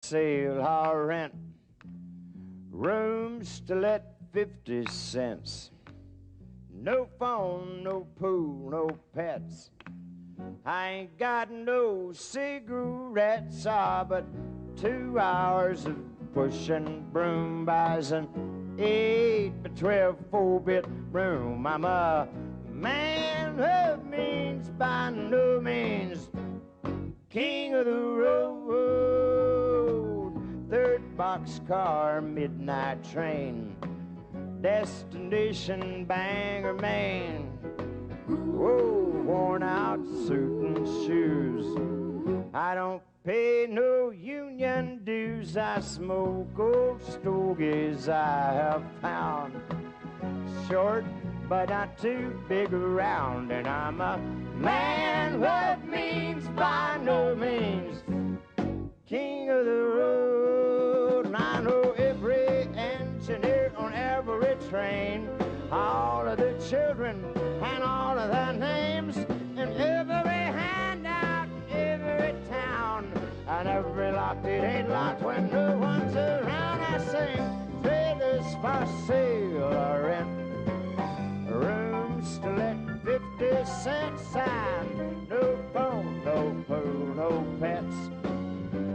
sale or rent. Rooms to let 50 cents. No phone, no pool, no pets. I ain't got no cigarettes, but 2 hours of pushing broom buys an 8 by 12 4-bit room. I'm a man of means by no means, king of the road. Third boxcar, midnight train, destination Bangor, Maine. Whoa, worn out suit and shoes. I don't pay no union dues. I smoke old stogies I have found. Short, but not too big around. And I'm a man of means by no means, king of the road. And I know every engineer on every train, all of the children and all of their names, and every handout in every town, and every lock that ain't locked when no one's around. I sing trailers for sale or rent, rooms to let 50 cents sign. No phone, no pool, no pets.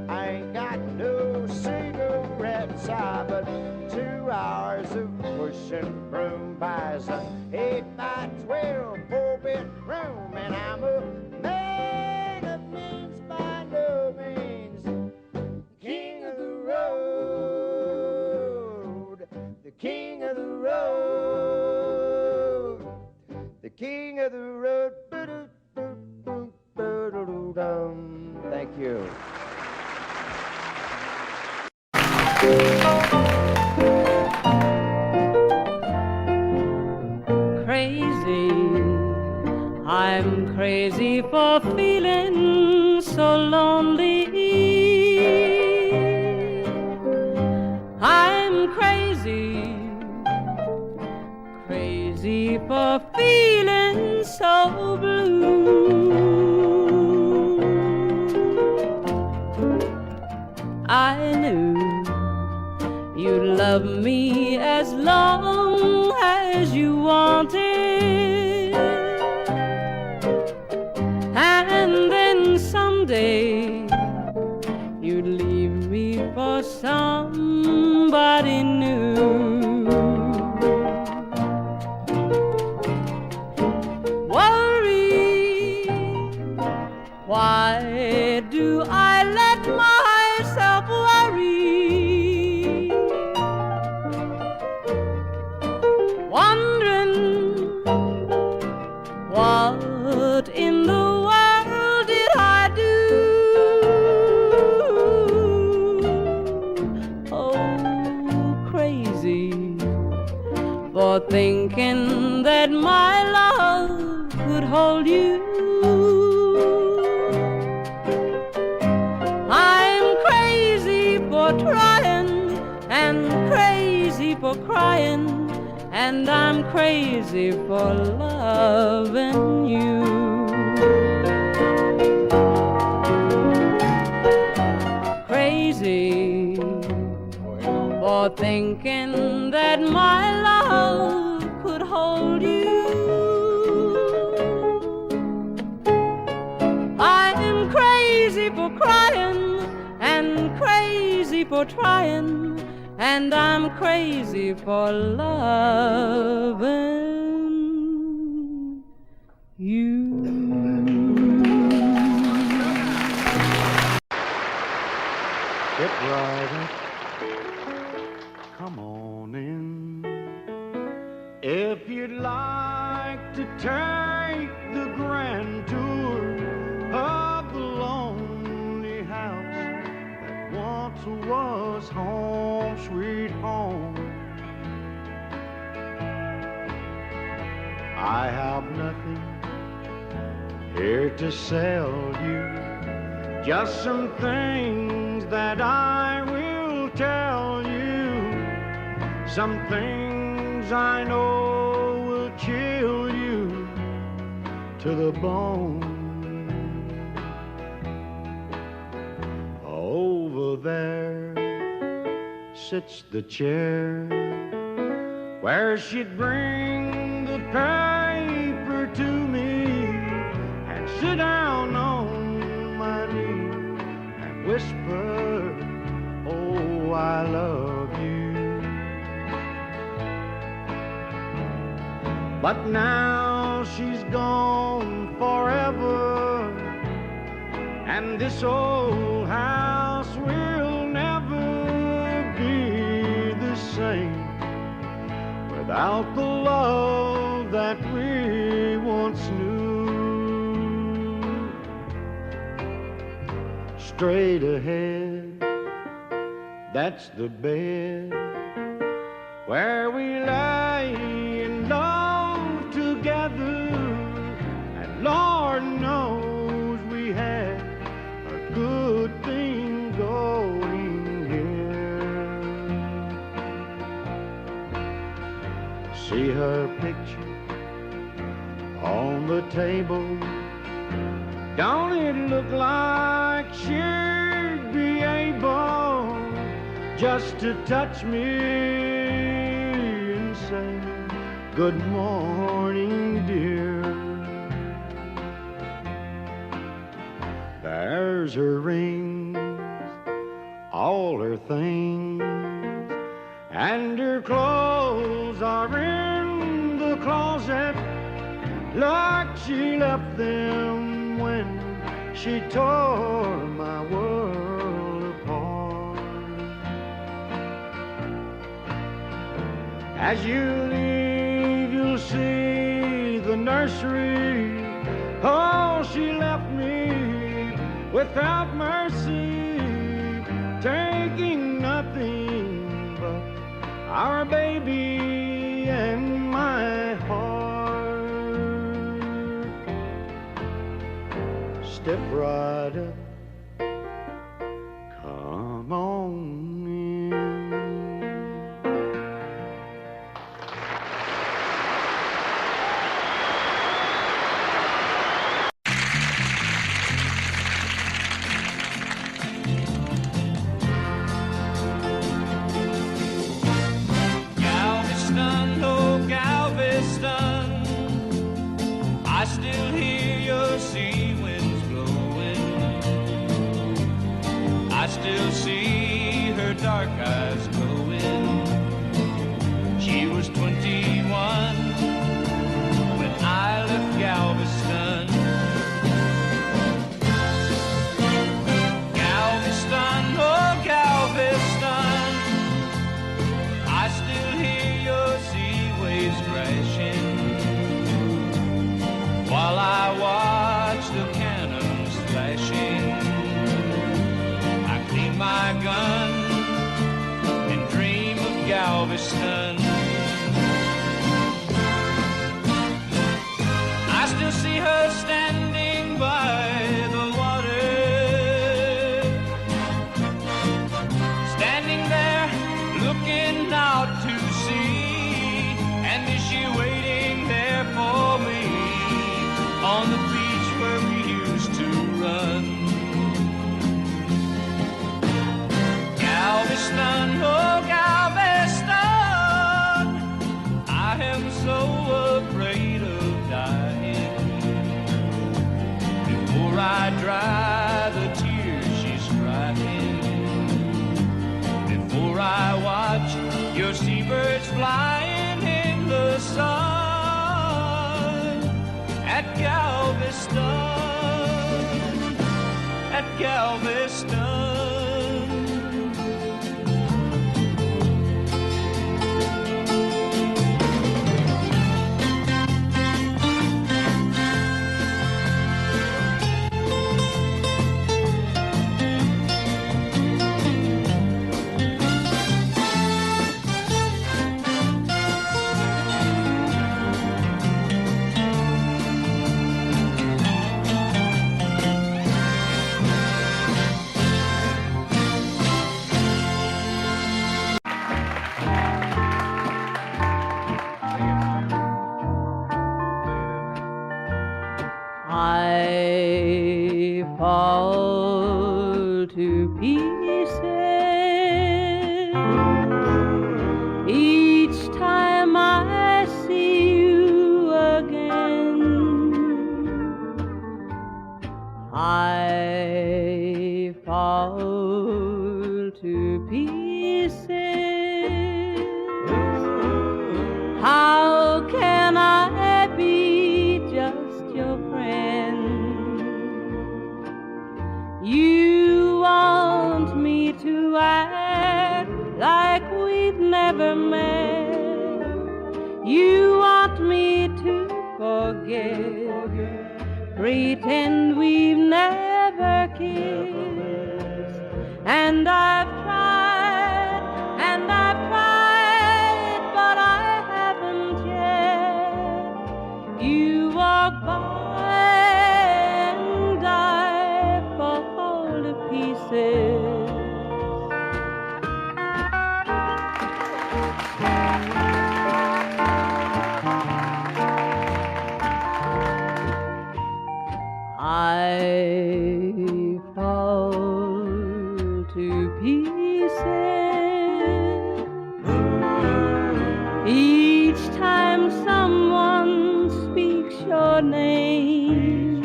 I ain't got no cigarettes, but 2 hours of pushing broom buys an 8 by 12 4-bit room. And I'm a man of means by no means, king of the road, the king of the road, the king of the road. Thank you. Crazy, I'm crazy for feeling so lonely. I'm crazy, crazy for feeling so blue. I knew you'd love me as long as you wanted, and then someday you'd leave me for somebody new. Worry, why do I let myself worry? Wondering what in the world did I do? Oh, crazy for thinking that my love could hold you. I'm crazy for trying and crazy for crying, and I'm crazy for loving you. Crazy for thinking that my love could hold you. I'm crazy for crying and crazy for trying, and I'm crazy for loving you. Get right up, come on in. If you'd like to take the grand tour of the lonely house that once was home sweet home, I have nothing here to sell you, just some things that I will tell you, some things I know will chill you to the bone. Over there sits the chair where she'd bring the paper to me and sit down on my knee and whisper, oh, I love you. But now she's gone forever, and this old house will never be the same without the love that we once knew. Straight ahead, that's the bed where we lay in love together, and Lord knows we had a good thing going here. See her picture on the table, don't it look like she'd be able just to touch me and say, good morning, dear. There's her rings, all her things, and her clothes are in the closet like she left them when she tore my world apart. As you leave, you'll see the nursery. Oh, she left me without mercy, taking nothing but our baby and my heart. Step right up, come on in. Galveston, oh Galveston, I still hear your sea winds blowing. I still see her dark eyes glowing. She was 21 when I left Galveston. Galveston, oh Galveston, I still hear your sea waves crashing while I watch the cannons flashing. I clean my gun and dream of Galveston. I still see her standing by the water, standing there looking out to sea. And is she waiting there for me on the beach where we used to run? Galveston, oh Galveston, I am so afraid of dying. Before I dry the tears she's crying, before I watch your seabirds flying in the sun at Galveston, at Galveston. I fall to pieces I fall to pieces. How can I be just your friend? You want me to act like we've never met. You want me to forget, pretend we've never kissed. And I've tried, but I haven't yet. You walk by and I fall to pieces. I fall to pieces each time someone speaks your name.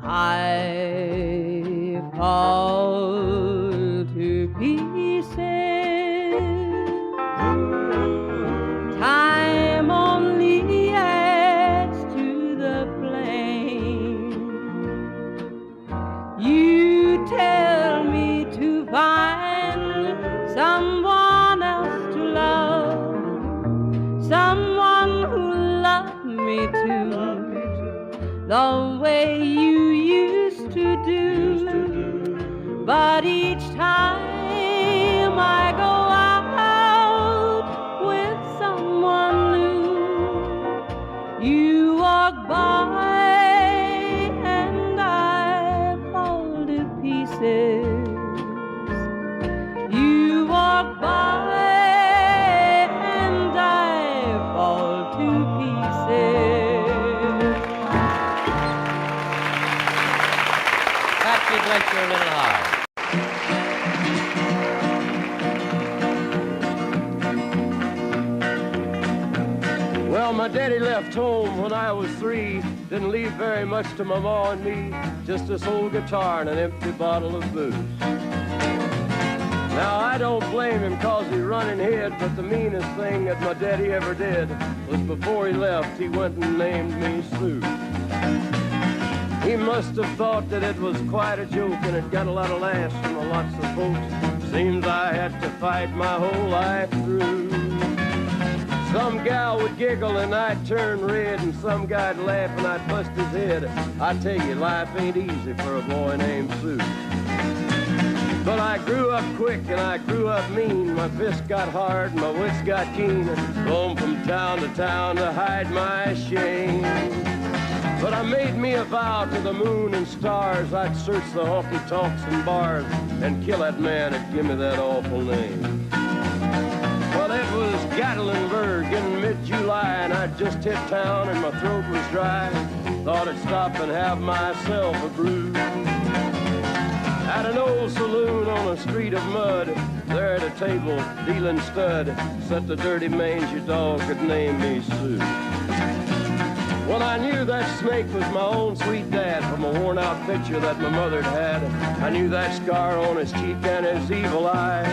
I fall to pieces. Time only adds to the flame. You tell me to find someone else to love, someone who loved me too, the way you used to do. But each time I go out with someone new, you walk by and I fall to pieces. You walk by and I fall to pieces. Patsy Fletcher, a little high. Well, my daddy left home when I was 3. Didn't leave very much to my ma and me. Just this old guitar and an empty bottle of booze. Now, I don't blame him 'cause he run and hid, but the meanest thing that my daddy ever did was before he left, he went and named me Sue. He must have thought that it was quite a joke and it got a lot of laughs from lots of folks. Seems I had to fight my whole life through. Some gal would giggle and I'd turn red, and some guy'd laugh and I'd bust his head. I tell you, life ain't easy for a boy named Sue. But I grew up quick and I grew up mean. My fists got hard and my wits got keen. Roamed from town to hide my shame. But I made me a vow to the moon and stars, I'd search the honky-tonks and bars and kill that man that give me that awful name. Well, it was Gatlinburg in mid-July, and I'd just hit town and my throat was dry. Thought I'd stop and have myself a brew. At an old saloon on a street of mud, there at a table, dealing stud, sat the dirty mangy dog that named me Sue. Well, I knew that snake was my own sweet dad from a worn-out picture that my mother'd had. I knew that scar on his cheek and his evil eye.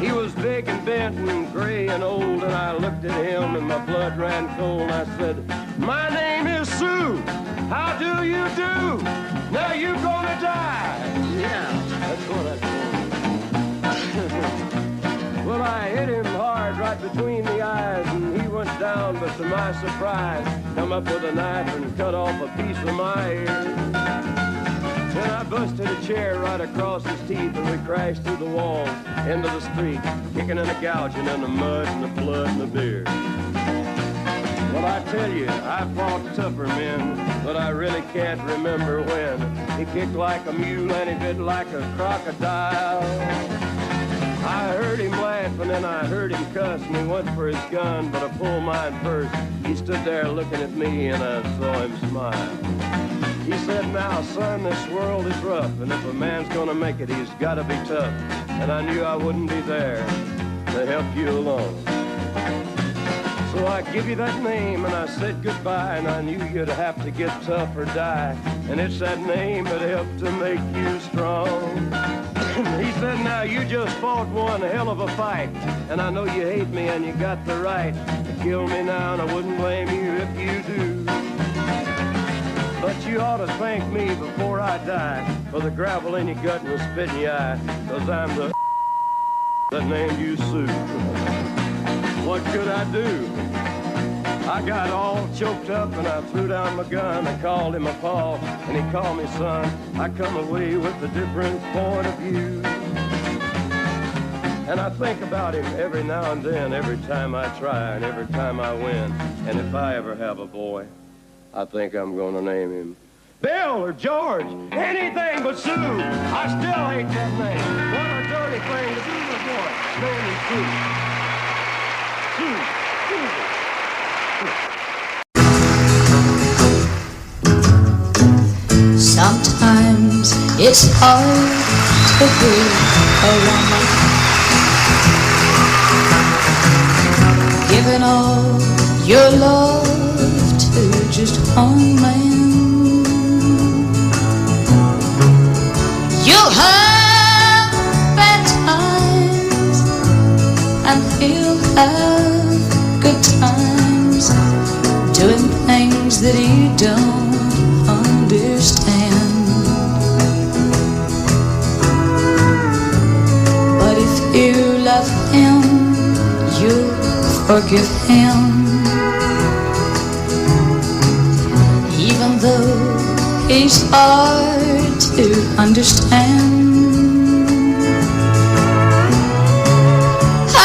He was big and bent and gray and old, and I looked at him and my blood ran cold. I said, "My name is Sue. How do you do? Now you gonna die." Yeah, that's what I told him. Well, I hit him hard right between the eyes, and he went down, but to my surprise, come up with a knife and cut off a piece of my ear. Then I busted a chair right across his teeth, and we crashed through the walls into the street, kicking and gouging in the mud and the blood and the beer. Well, I tell you, I fought tougher men, but I really can't remember when. He kicked like a mule and he bit like a crocodile. I heard him laugh and then I heard him cuss, and he went for his gun, but I pulled mine first. He stood there looking at me and I saw him smile. He said, "Now, son, this world is rough, and if a man's gonna make it, he's gotta be tough." And I knew I wouldn't be there to help you along. So I give you that name and I said goodbye, and I knew you'd have to get tough or die. And it's that name that helped to make you strong. He said, now you just fought one hell of a fight, and I know you hate me and you got the right to kill me now, and I wouldn't blame you if you do. But you ought to thank me before I die for the gravel in your gut and the spit in your eye, 'cause I'm the that named you Sue. What could I do? I got all choked up and I threw down my gun. I called him a paw and he called me son. I come away with a different point of view. And I think about him every now and then, every time I try and every time I win. And if I ever have a boy, I think I'm gonna name him Bill or George, anything but Sue. I still hate that name. What a dirty thing to do to a boy. Name him Sue. Sue. Sue. Sometimes it's hard to be a woman, giving all your love to just one man. You'll have bad times and he'll have good times, doing things that you don't understand. But if you love him, you'll forgive him, even though he's hard to understand.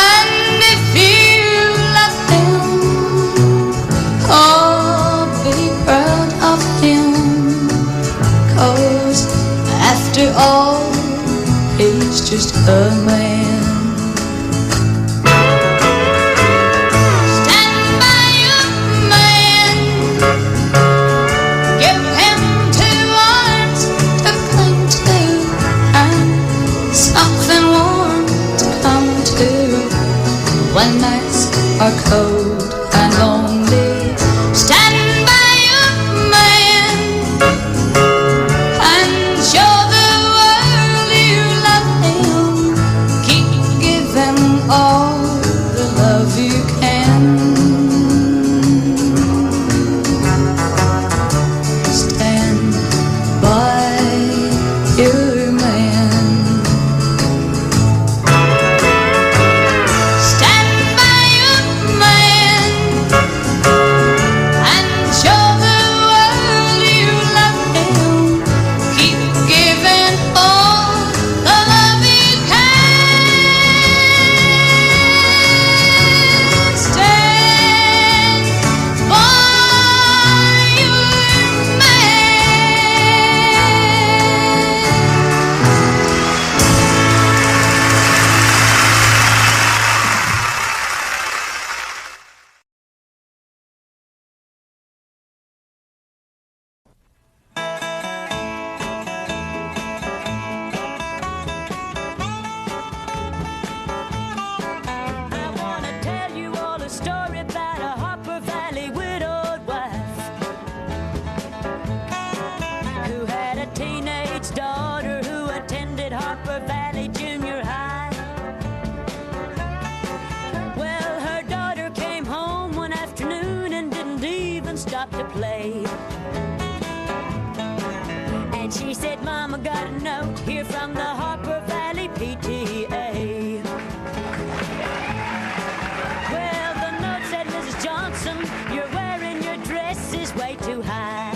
And if you love him, oh, be proud of him, 'cause after all, he's just a man. Stand by your man, give him 2 arms to cling to, and something warm to come to when nights are cold and lonely. Stand by your man and show the world you love him. Keep giving all the love you can. Stand by your man. Stand by your man and show the world you love him. Keep giving all the love you can. Stand by your I wanna tell you all a story about a Harper Valley widowed wife who had a teenage daughter who attended Harper Valley Junior High. Well, her daughter came home one afternoon and didn't even stop to play. And she said, Mama, got a note here from the Harper Valley PTA. Well, the note said, Mrs. Johnson, you're wearing your dress is way too high.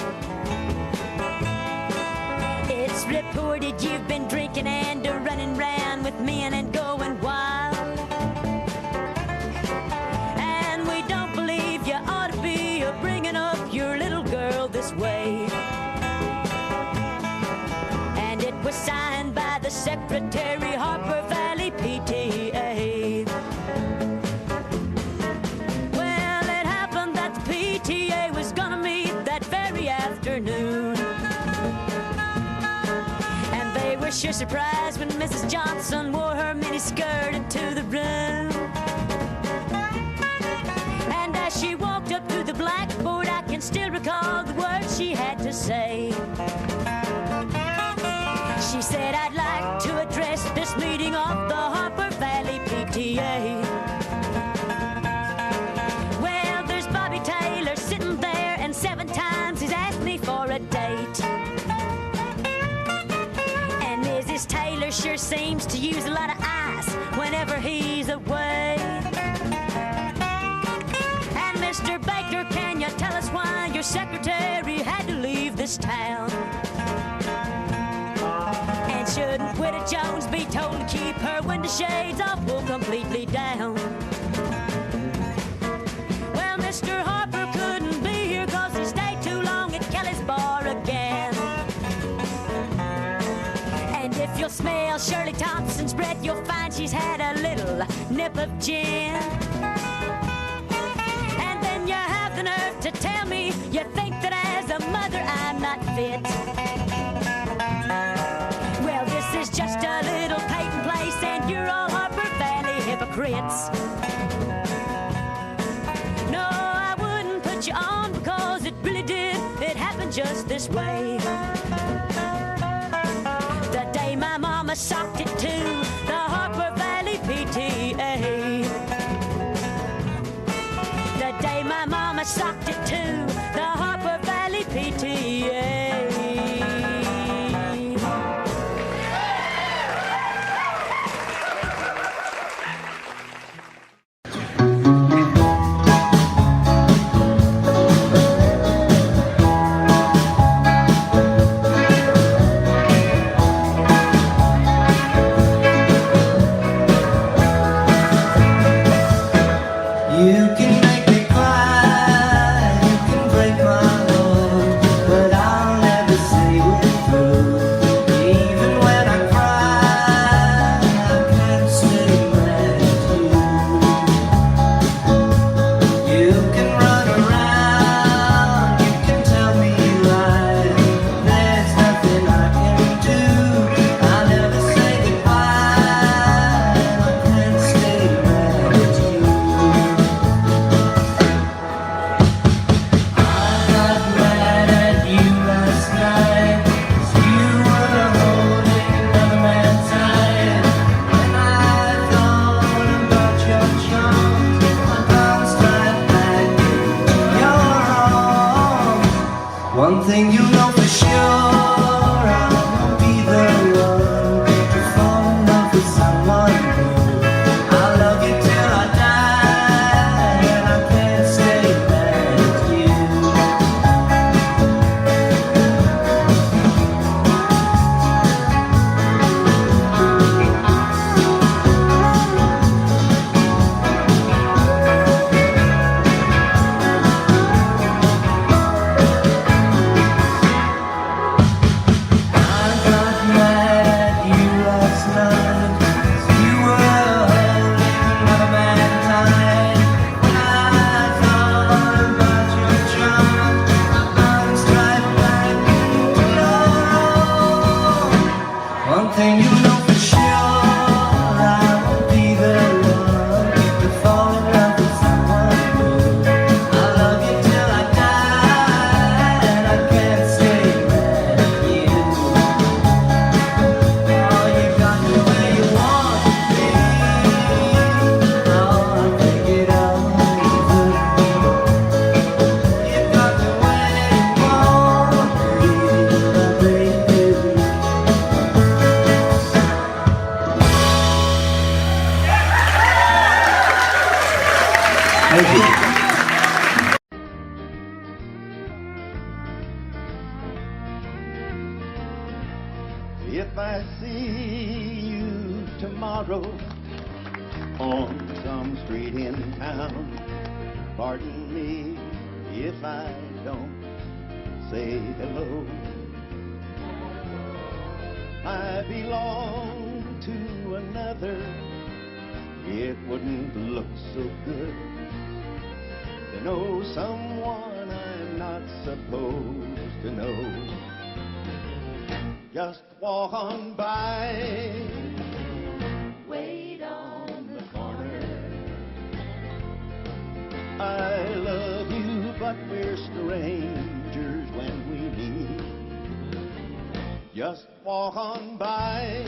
It's reported you've been drinking and running round with men and going wild. And we don't believe you ought to be bringing up your little girl this way. And it was signed by the secretary, Harper Valley PTA. Well, it happened that the PTA was gonna meet that very afternoon. And they were sure surprised when Mrs. Johnson wore her miniskirt into the room. And as Mr. sure seems to use a lot of ice whenever he's away. And Mr. Baker, can you tell us why your secretary had to leave this town? And shouldn't Widow Jones be told to keep her window shades off, pull completely down? Well, Mr. Harper couldn't be here 'cause he stayed too long at Kelly's bar again. And if you'll smell Shirley Thompson's breath, you'll find she's had a little nip of gin. And then you have the nerve to tell me you think that as a mother I'm not fit. Well, this is just a little Peyton place, and you're all Harper Valley hypocrites. No, I wouldn't put you on because it really did. It happened just this way. The day my mama socked it to the Harper Valley PTA. The day my mama socked it to the Harper Valley PTA. You can make me cry, you can break my heart, but I'll never say we're through. Even when I cry, I can't stay mad at you. You can run around, you can tell me lies, there's nothing I can do. I'll never say goodbye, I can't stay mad at you. One thing you know for sure, I won't be the one to fall in love with someone new. I'll love you till I die, and I can't stay mad at you. I got mad at you last night, 'cause you were holding another man's hand. When I thought about your charm, I bounced right back into your arms. One thing you know for sure, I won't be the one to fall in love with someone new. I'll love you till I die, and I can't stay mad at you. Oh, you got me where you want me. Oh, I think it over. You got me where you want me, baby. Thank you. If I see you tomorrow on some street in town, pardon me if I don't say hello. I belong to another, it wouldn't look so good to know someone I'm not supposed to know. Just walk on by, wait on the corner. I love you, but we're strangers when we meet. Just walk on by,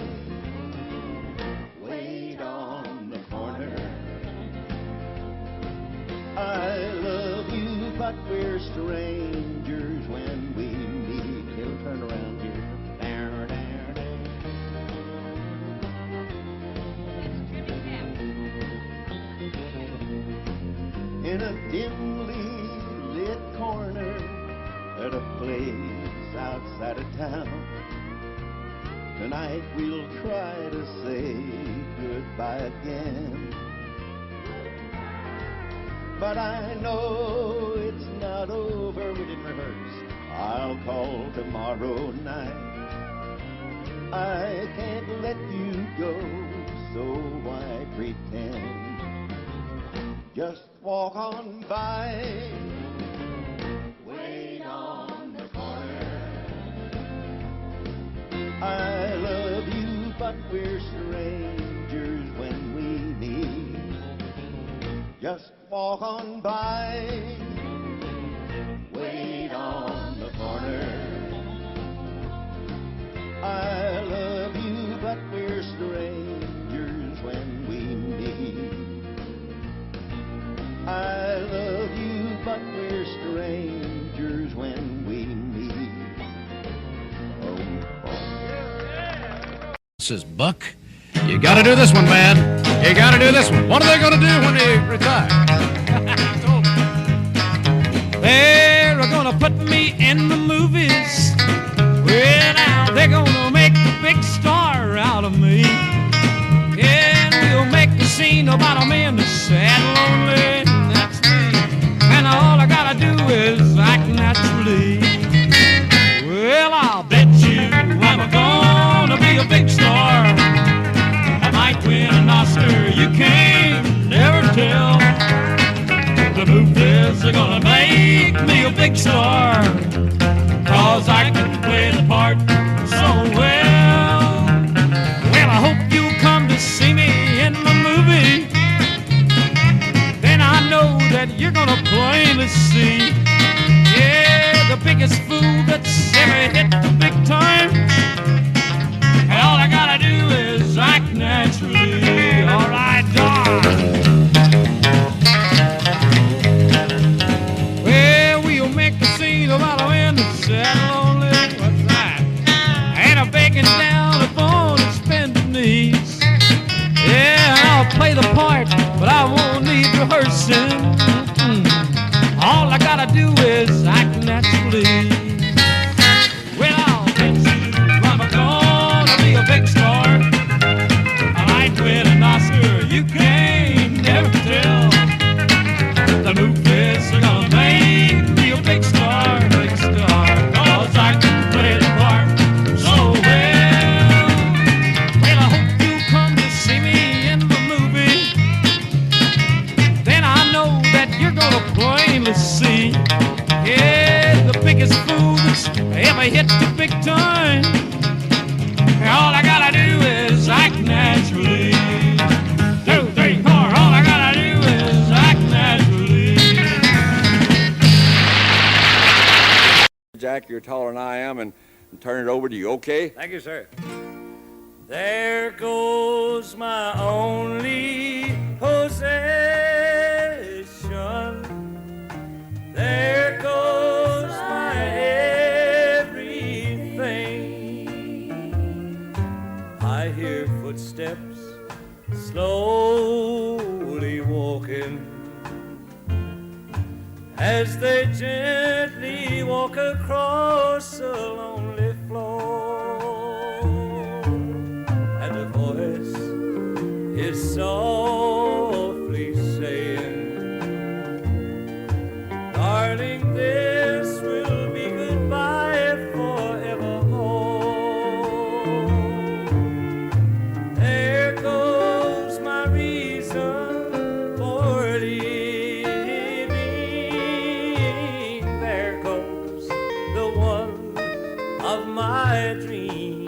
wait on the corner. I love you, but we're strangers when we meet. It'll turn around here. out of town. Tonight we'll try to say goodbye again. But I know it's not over. We didn't rehearse. I'll call tomorrow night. I can't let you go, so why pretend? Just walk on by. Wait on the corner. I love you, but we're strangers when we meet. Just walk on by. Wait on the corner. I love you, but we're strangers when we meet. I love you, but we're strangers when we meet. This is Buck. You gotta do this one, man. You gotta do this one. What are they gonna do when they retire? They're gonna put me in the movies. Well, now they're gonna make a big star out of me. And we'll make the scene about a man that's sad and lonely. That's me. And all I gotta do is act naturally. Well, I'll bet you I'm gonna be a big star. I might win an Oscar, you can't never tell. The movies are gonna make me a big star, 'cause I can play the part so well. Well, I hope you'll come to see me in the movie. Then I know that you're gonna plainly see, yeah, the biggest fool that's ever hit the big time. And all I gotta do is act naturally. All right, dog. Well, we'll make a scene about a man that's sad and lonely. What's that? And a begging down upon his bended knees. Yeah, I'll play the part, but I won't need rehearsing. All I gotta do is act naturally. Well, I'll bet you I'm gonna be a big star. I might win an Oscar, you can't never tell. The movies are gonna make me a big star, 'cause I can play the part so well. Well, I hope you come to see me in the movie. Then I know that you're gonna plainly see, yeah, the biggest fool that's ever hit the big time. All I gotta do is act naturally. 2, 3, 4. All I gotta do is act naturally. Jack, you're taller than I am, and turn it over to you, okay? Thank you, sir. There goes my only possession. There goes my everything. I hear footsteps slowly walking as they gently walk across a lonely floor. And a voice is softly saying, darling, this will be goodbye forevermore. There goes my reason for living. There goes the one of my dreams.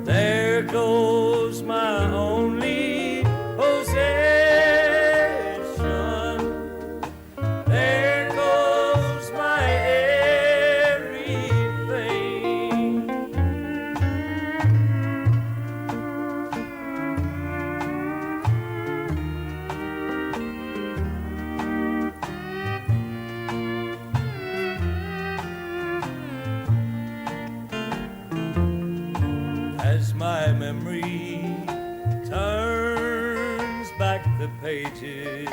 There goes my only possession. There goes my everything. As my memory turns back the pages,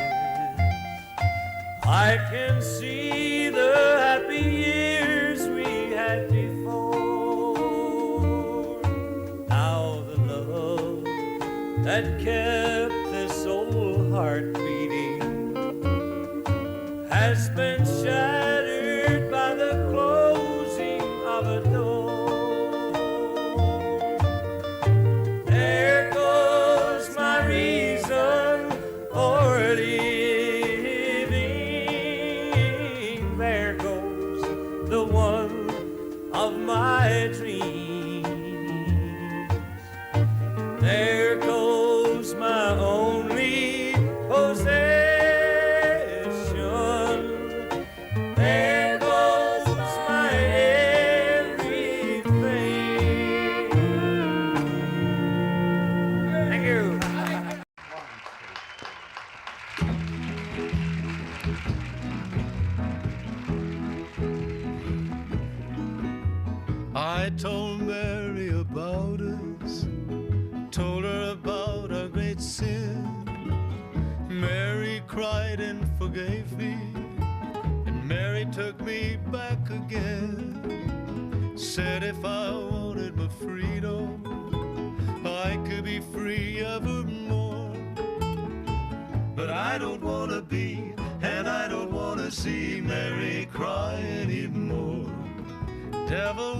I can see the happy years that kept this old heart beating has been shattered by the closing of a door. There goes my reason for living. There goes the one of my dreams. There goes my only possession. There goes my everything. Thank you. I told Mary about us, told her about our great sin. Mary cried and forgave me, and Mary took me back again. Said if I wanted my freedom, I could be free evermore. But I don't want to be, and I don't want to see Mary cry anymore. Devil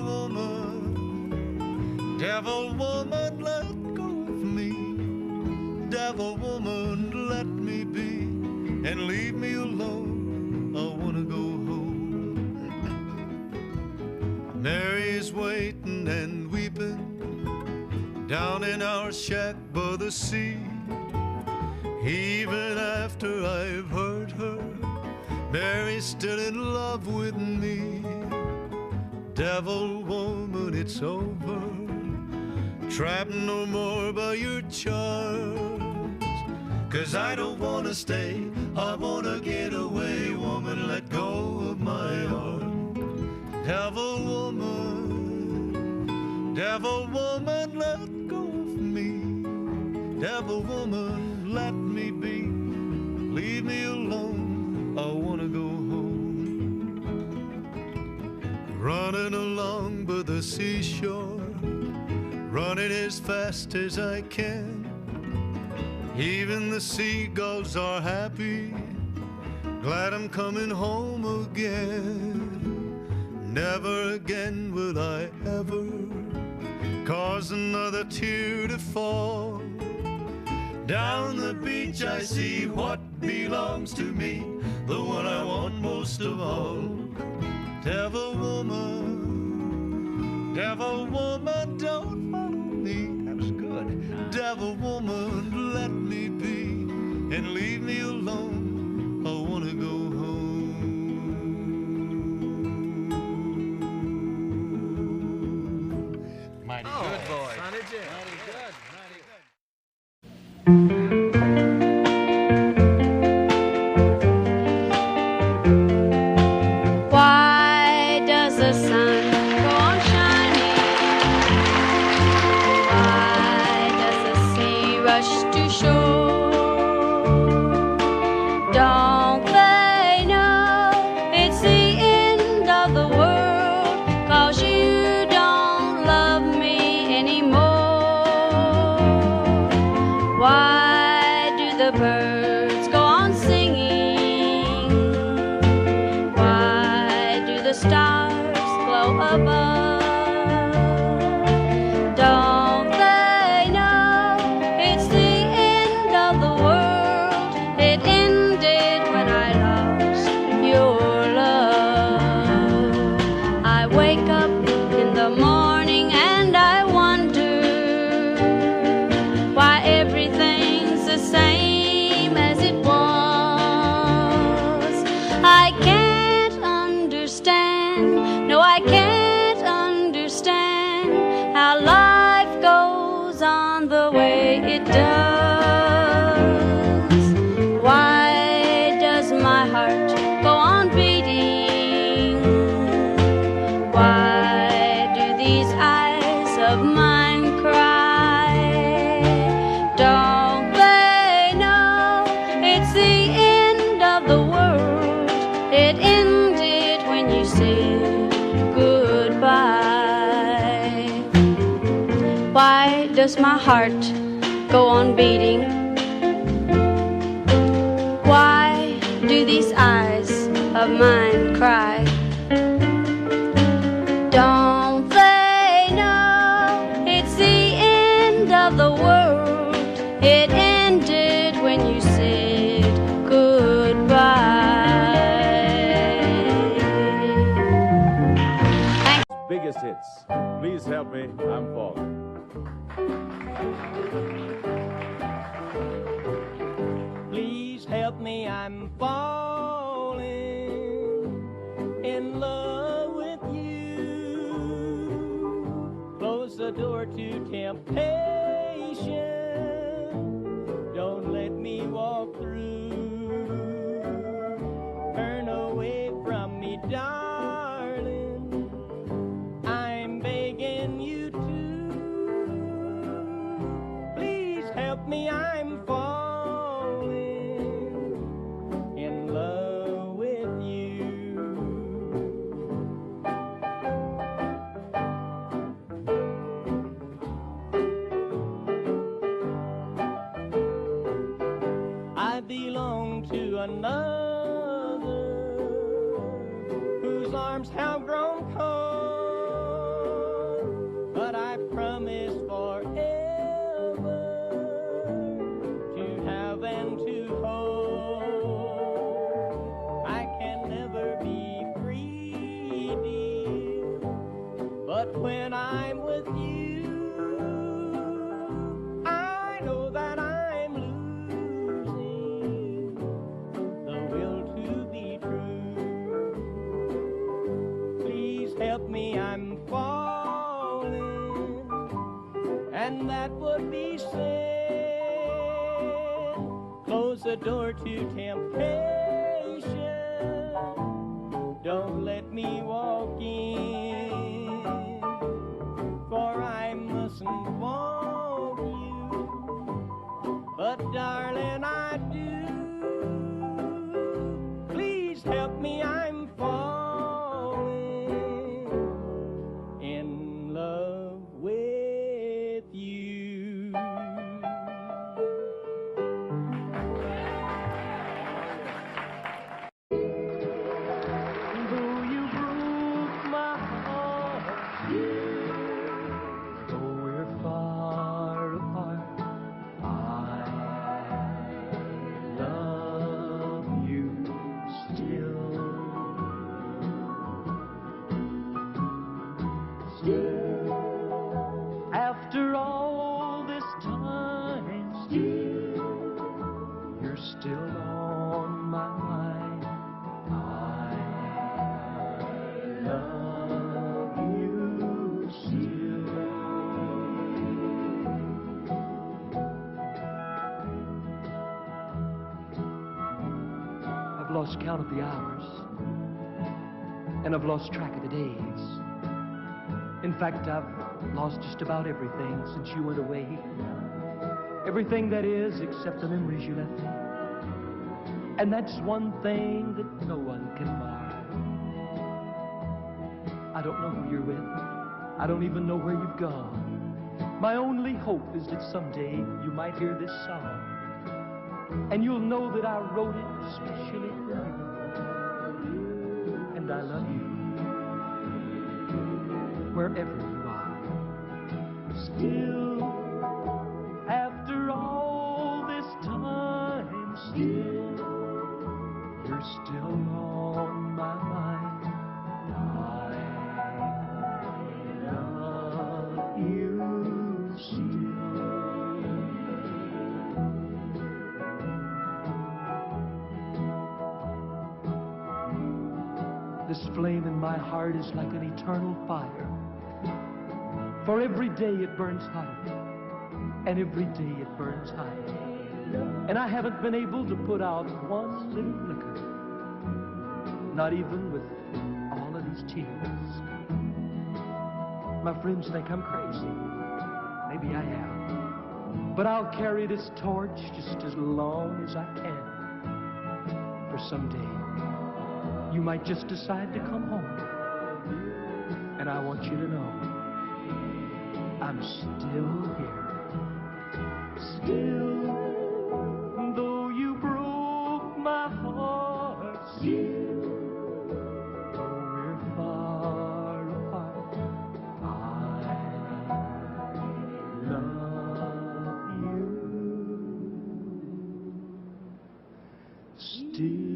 woman, let go of me. Devil woman, let me be, and leave me alone. I wanna go home. Mary's waiting and weeping down in our shack by the sea. Even after I've hurt her, Mary's still in love with me. Devil woman, it's over. Trapped no more by your charms. 'Cause I don't wanna stay, I wanna get away. Woman, let go of my arm. Devil woman, let go of me. Devil woman, let me be. Leave me alone, I wanna go home. Running along by the seashore, running as fast as I can. Even the seagulls are happy, glad I'm coming home again. Never again will I ever cause another tear to fall. Down the beach I see what belongs to me, the one I want most of all. Devil woman, don't follow me. That was good. Devil woman, let me be, and leave me alone. I wanna go home. Mighty good, boy. Sonny Jim. Mighty good. Mighty good. Why does the sun go on shining? Why does the sea rush to shore? Don't they know it's the end of the world? 'Cause you don't love me anymore. Why do the birds go on singing? Why do the stars glow above? Don't they know it's the end of the world? It ended when I lost your love. I wake up in the morning and I wonder why everything's the same as it was. I can't understand, no, I can't understand how life goes on the way it does. Why does my heart go on beating? Why do these eyes of mine cry? Don't they know it's the end of the world? It ended when you said goodbye. Why does my heart go on beating? Why do these eyes of mine cry? Don't they know it's the end of the world? It ended when you said goodbye. Biggest hits. Please help me, I'm falling. Please help me, I'm falling in love with you. Close the door to temptation. Don't let me walk through. Turn away from me, darling. I'm begging you to. Please help me, I'm falling in love with you. I belong to another whose arms have grown cold, but I promise forever to have and to hold. I can never be free, dear, but when I'm with you, I know that I'm losing the will to be true. Please help me, I'm falling, and that would be sin. Close the door to temptation. Don't let me walk in, for I mustn't want you. But darling, I do. Please help me, I'm falling in love with you. Though you broke my heart, though we're far apart, I love you still. After all this time, you're still on my mind. I love you still. I've lost count of the hours, and I've lost track of the days. In fact, I've lost just about everything since you went away. Everything that is, except the memories you left me. And that's one thing that no one can mar. I don't know who you're with. I don't even know where you've gone. My only hope is that someday you might hear this song, and you'll know that I wrote it especially for you. And I love you wherever you are. Still, after all this time, still, you're still on my mind. I love you still. This flame in my heart is like an eternal fire. For every day it burns hotter, and every day it burns higher. And I haven't been able to put out one little flicker, not even with all of these tears. My friends think I'm crazy. Maybe I am. But I'll carry this torch just as long as I can. For someday, you might just decide to come home. And I want you to know I'm still here. Still, though you broke my heart, still, though we're far apart, I love you still.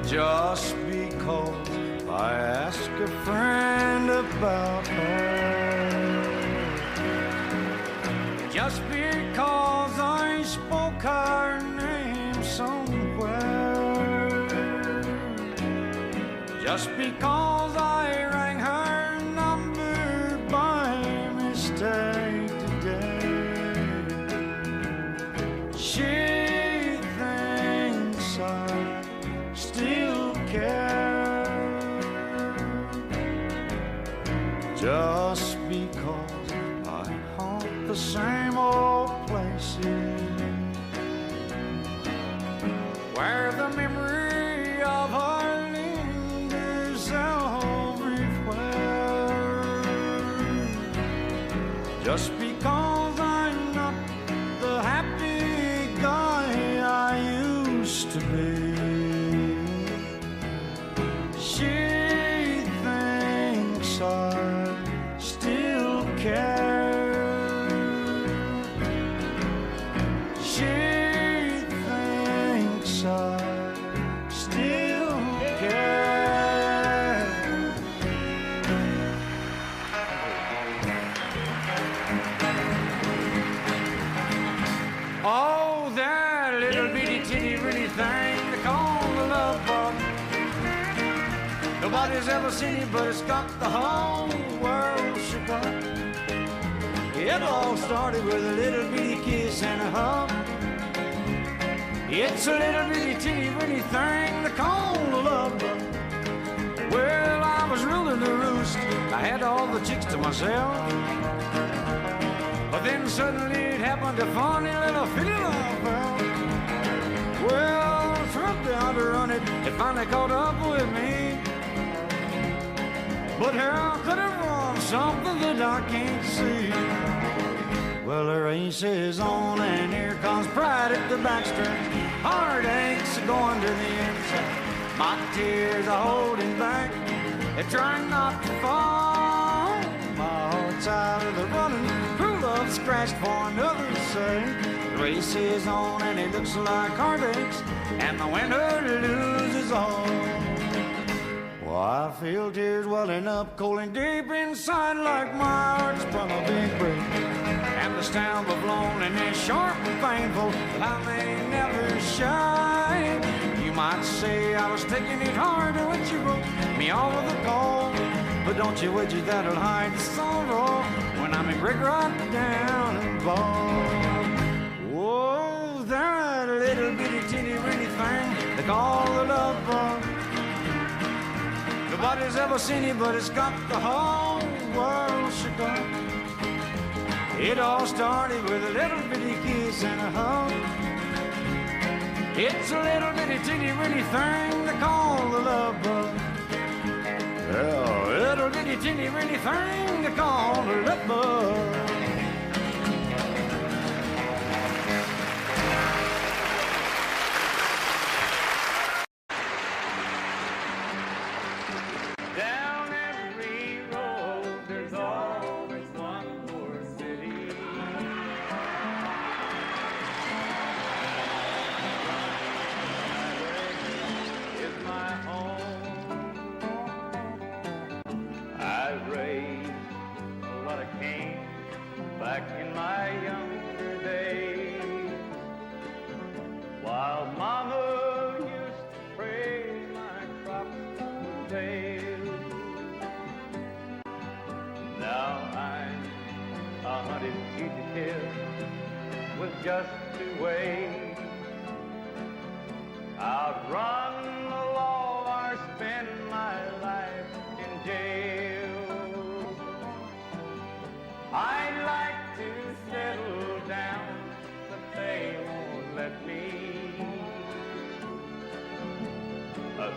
Just because I ask a friend about her, just because I spoke her name somewhere, just because I rang her number by mistake today, she thinks I still care. Just because I haunt the same old places where the memory of her lingers everywhere. Just because I'm not the happy guy I used to be, she thinks I still care. She thinks I still care. Oh, that little bitty titty bitty thing they call the love bug. Nobody's ever seen it, but it's got the whole world shook up. It all started with a little bitty kiss and a hug. It's a little bitty teeny bitty thing they call a love bug. Well, I was ruling the roost. I had all the chicks to myself. But then suddenly it happened, a funny little feeling I felt. Well, I tried down to run it. It finally caught up with me. But how could it run something that I can't see? Well, the race is on and here comes pride at the backstretch. Heartaches are going to the inside. My tears are holding back. They're trying not to fall. My heart's out of the running. True love scratched for another's sake. The race is on and it looks like heartaches. And the winner loses all. Well, I feel tears welling up, cold and deep inside, like my heart's from a big break. And the stamp of loneliness, sharp and painful, but I may never shine. You might say I was taking it harder when you wrote me over the call. But don't you wish that'll hide the sorrow when I'm in brick right down involved. Whoa, that little bitty teeny weeny thing they call the love bug. Nobody's ever seen it, but it's got the whole world shook up. It all started with a little bitty kiss and a hug. It's a little bitty teeny weeny thing they call the love bug. Yeah, a little bitty teeny weeny thing they call the love bug. Back in my younger days, while Mama used to pray my crops would fail. Now I'm 100 fugitives with just 2 ways. Outrun the law or spend my life in jail. I'd like to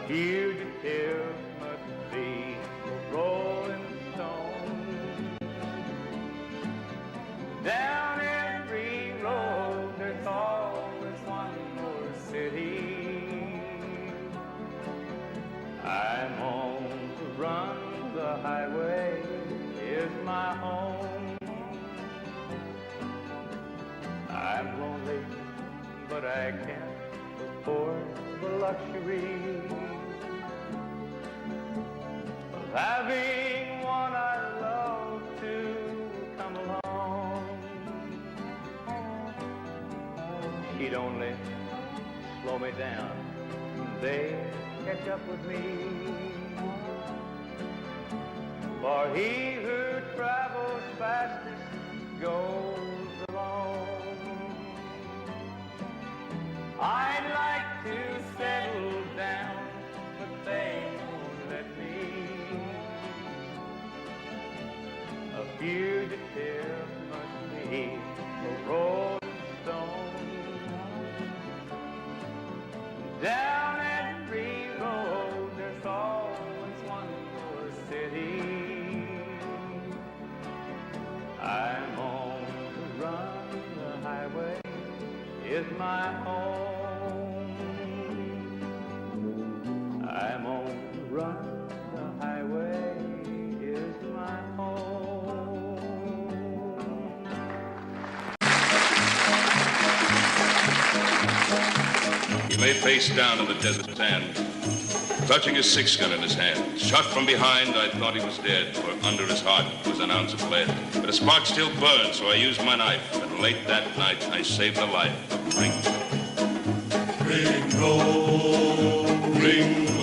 fugitive must be a rolling stone. Down every road there's always one more city. I'm on the run, the highway is my home. I'm lonely, but I can't afford the luxury of having one I love to come along. She'd only slow me down, they'd catch up with me. For he who travels fastest goes alone. I'd like to settle down, but they won't let me. A fugitive must be a rolling stone. Down every road there's always one more city. I'm on the run, the highway is my home. I'm on the run, the highway is my home. He lay face down in the desert sand, clutching his six-gun in his hand. Shot from behind, I thought he was dead, for under his heart was an ounce of lead. But a spark still burned, so I used my knife, and late that night I saved the life of Ringo. Ringo, Ringo.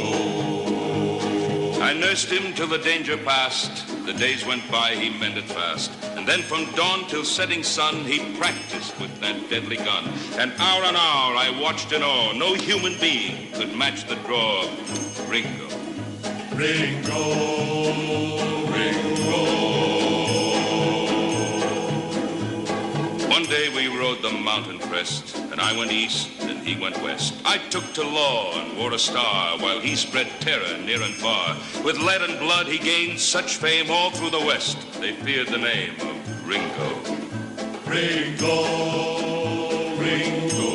I nursed him till the danger passed. The days went by, he mended fast. And then from dawn till setting sun, he practiced with that deadly gun. And hour on hour I watched in awe. No human being could match the draw of Ringo. Ringo, Ringo. One day we rode the mountain crest, and I went east and he went west. I took to law and wore a star, while he spread terror near and far. With lead and blood he gained such fame all through the west, they feared the name of Ringo. Ringo, Ringo.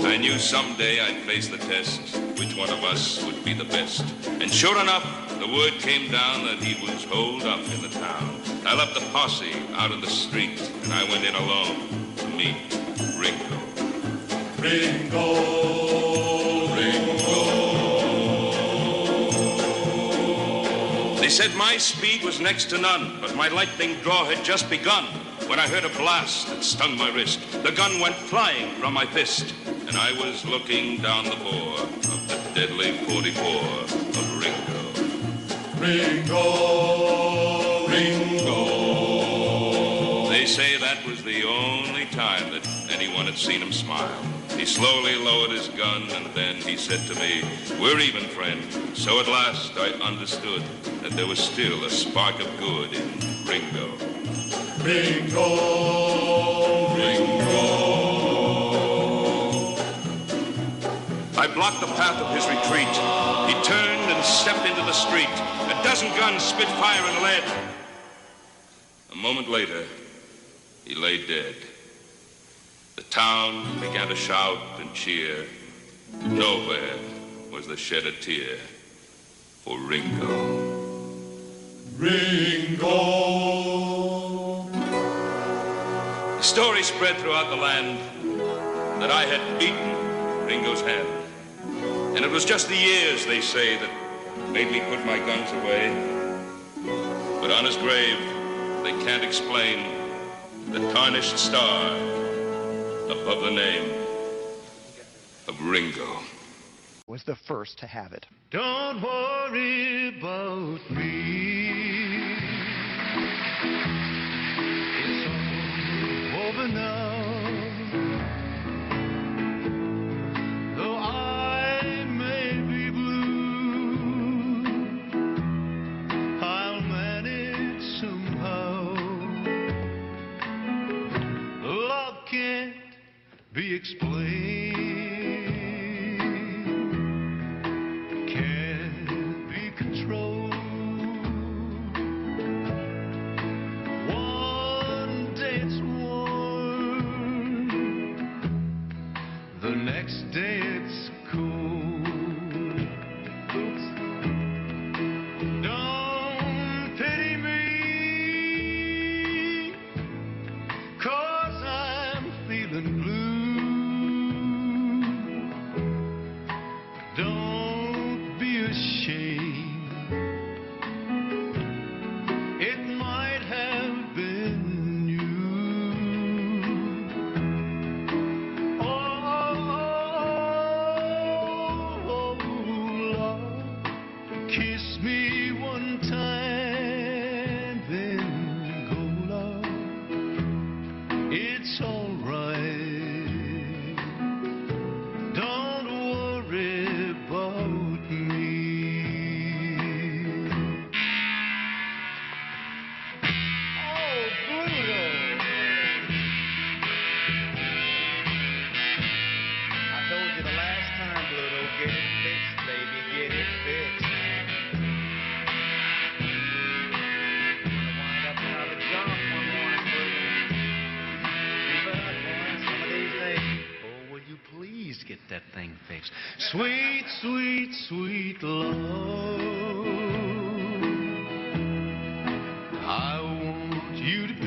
I knew someday I'd face the test, which one of us would be the best. And sure enough, the word came down that he was holed up in the town. I left the posse out in the street, and I went in alone to meet Ringo. Ringo, Ringo. They said my speed was next to none, but my lightning draw had just begun when I heard a blast that stung my wrist. The gun went flying from my fist, and I was looking down the bore of the deadly 44 of Ringo. Ringo, Ringo. They say that was the only time that anyone had seen him smile. He slowly lowered his gun, and then he said to me, "We're even, friend." So at last I understood that there was still a spark of good in Ringo. Ringo, Ringo. I blocked the path of his retreat. He turned and stepped into the street. A dozen guns spit fire and lead. A moment later, he lay dead. The town began to shout and cheer. Nowhere was there shed a tear for Ringo. Ringo. The story spread throughout the land that I had beaten Ringo's hand. And it was just the years, they say, that made me put my guns away. But on his grave, they can't explain the tarnished star above the name of Ringo. Was the first to have it. Don't worry about me. It's all over now. Though I may be blue, I'll manage somehow. Love can't be explained. kiss me one time, then go love. It's alright. Don't worry about me. Oh, Pluto! I told you the last time, Pluto, get it fixed, baby, get it fixed. Gonna wind up out of junk one morning, Pluto. Keep it up, boy, some of these days. Oh, will you please get that thing fixed? Sweet, sweet, sweet love. I want you to be.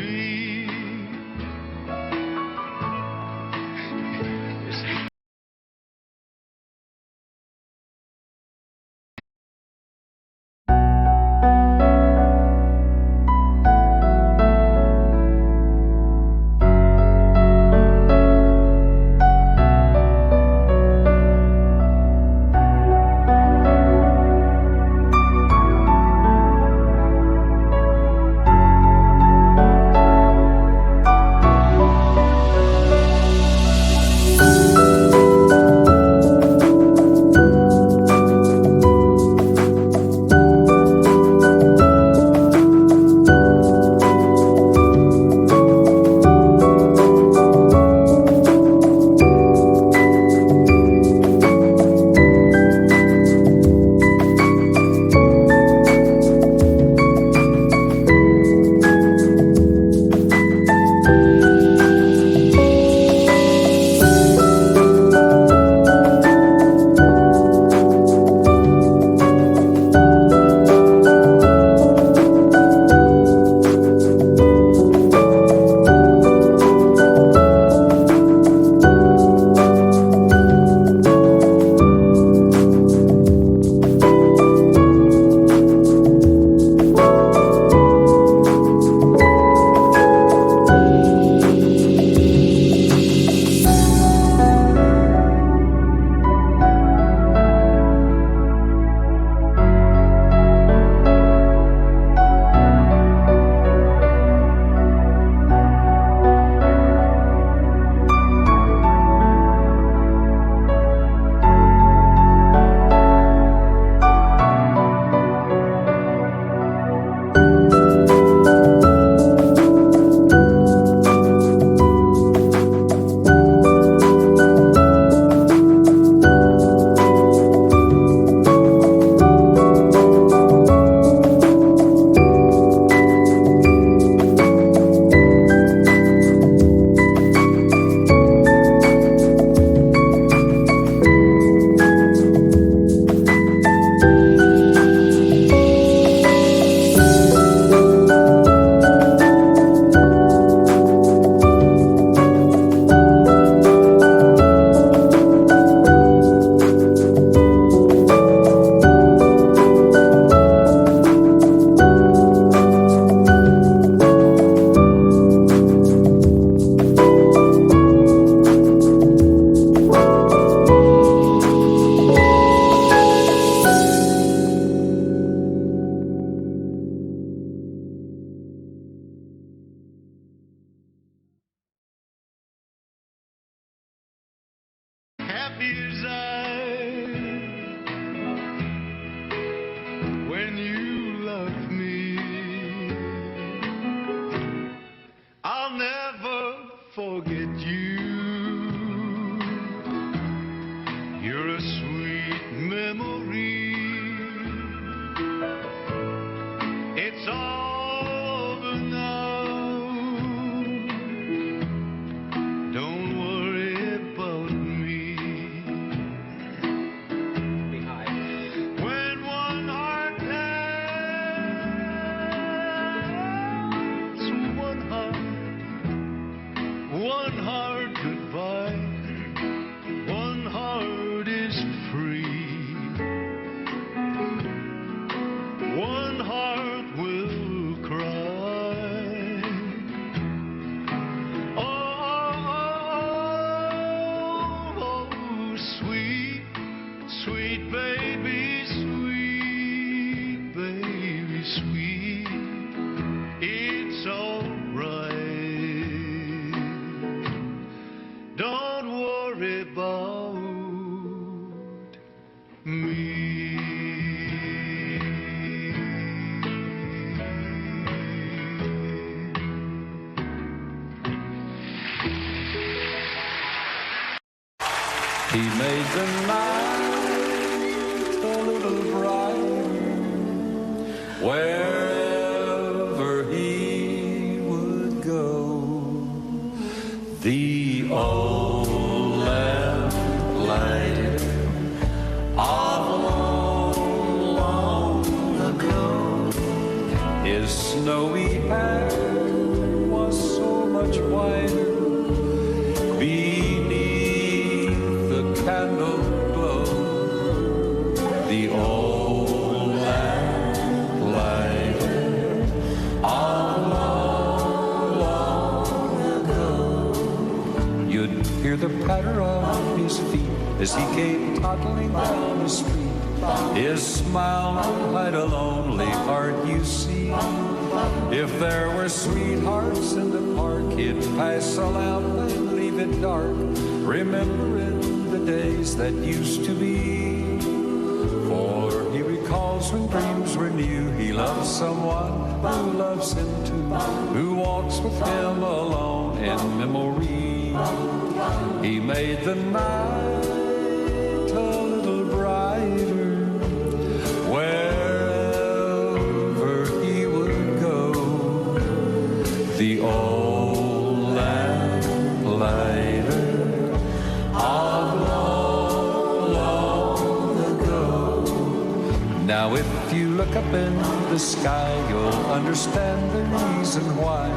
He made the night a little brighter wherever he would go. The old lamp lighted of long ago. His snowy hair was so much whiter beneath the candle glow. The old lamp lighted on long ago. You'd hear the patter of his feet as he came toddling down the street. His smile would hide a lonely heart, you see. If there were sweethearts in the park, he'd pass a lamp and leave it dark, remembering the days that used to be. For he recalls when dreams were new, he loves someone who loves him too, who walks with him alone in memory. He made the night a little brighter wherever he would go. The old lamp lighted of long ago. Now if you look up in the sky, you'll understand the reason why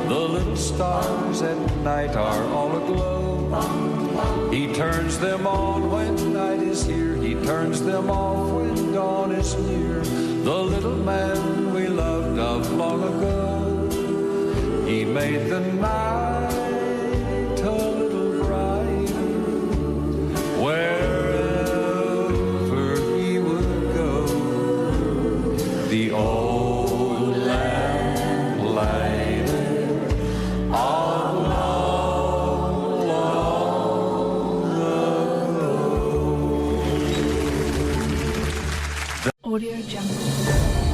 the little stars at night are all aglow. He turns them on when night is here, he turns them off when dawn is near. The little man we loved of long ago, he made the night a little brighter wherever he would go. The old lamp lighted on Audio Jungle.